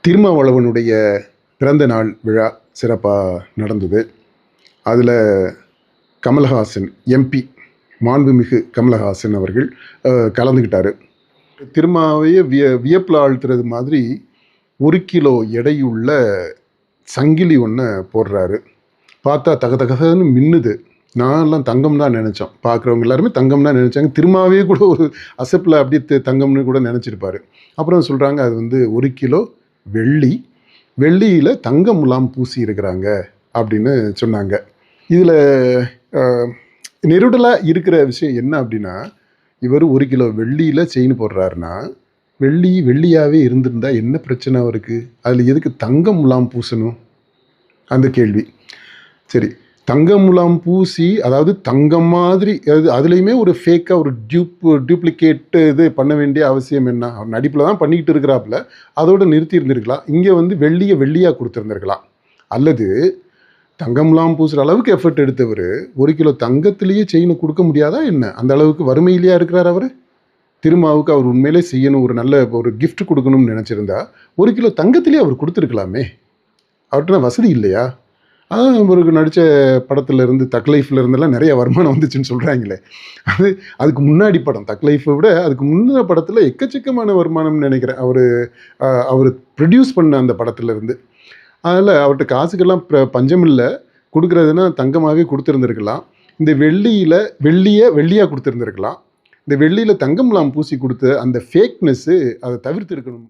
திருமாவளவனுடைய பிறந்த நாள் விழா சிறப்பாக நடந்தது. அதில் கமலஹாசன் எம்பி, மாண்புமிகு கமலஹாசன் அவர்கள் கலந்துக்கிட்டார். திருமாவையே வியப்பில் ஆழ்த்துறது மாதிரி 1 கிலோ எடையுள்ள சங்கிலி ஒன்று போடுறாரு. பார்த்தா தகதகன்னு மின்னுது. நான்லாம் தங்கம் தான் நினச்சோம். பார்க்குறவங்க எல்லாருமே தங்கம் தான் நினச்சாங்க. திருமாவே கூட ஒரு அசப்பில் அப்படியே தங்கம்னு கூட நினச்சிருப்பாரு. அப்புறம் சொல்கிறாங்க அது வந்து 1 கிலோ வெள்ளி, வெள்ளியில் தங்க முலாம் பூசி இருக்கிறாங்க அப்படின்னு சொன்னாங்க. இதில் நெருடலாக இருக்கிற விஷயம் என்ன அப்படின்னா, இவர் 1 கிலோ வெள்ளியில் செயின் போடுறாருன்னா, வெள்ளியாகவே இருந்திருந்தா என்ன பிரச்சனை அவருக்கு? அதில் எதுக்கு தங்க முலாம் பூசணும்? அந்த கேள்வி. சரி, தங்க முலாம் பூசி, அதாவது தங்கம் மாதிரி அதுலேயுமே ஒரு ஃபேக்காக ஒரு டூப்ளிகேட்டு இது பண்ண வேண்டிய அவசியம் என்ன? அவர் நடிப்பில் தான் பண்ணிக்கிட்டு இருக்கிறாப்புல, அதோடு நிறுத்தி இருந்திருக்கலாம். இங்கே வந்து வெள்ளியாக கொடுத்துருந்துருக்கலாம். அல்லது தங்கம்லாம் பூசுகிற அளவுக்கு எஃபர்ட் எடுத்தவர் 1 கிலோ தங்கத்திலேயே செயினை கொடுக்க முடியாதா என்ன? அந்த அளவுக்கு வறுமையிலேயே இருக்கிறார் அவர். திருமாவுக்கு அவர் உண்மையிலே செய்யணும், ஒரு நல்ல ஒரு கிஃப்ட் கொடுக்கணும்னு நினச்சிருந்தா 1 கிலோ தங்கத்திலேயே அவர் கொடுத்துருக்கலாமே. அவர்கிட்ட வசதி இல்லையா? அவருக்கு நடித்த படத்துலேருந்து தக் லைஃப்ல இருந்தெல்லாம் நிறைய வருமானம் வந்துச்சுன்னு சொல்கிறாங்களே. அதுக்கு முன்னாடி படம் தக் லைஃப்பை விட அதுக்கு முன்ன படத்தில் எக்கச்சக்கமான வருமானம்னு நினைக்கிறேன். அவர் ப்ரொடியூஸ் பண்ண அந்த படத்துலேருந்து. அதில் அவர்கிட்ட காசுக்கெல்லாம் பஞ்சம் இல்லை. கொடுக்குறதுனா தங்கமாகவே கொடுத்துருந்துருக்கலாம். இந்த வெள்ளியாக கொடுத்துருந்துருக்கலாம். இந்த வெள்ளியில் தங்கம்லாம் பூசி கொடுத்த அந்த ஃபேக்னஸ்ஸு அதை தவிர்த்து இருக்கணும்.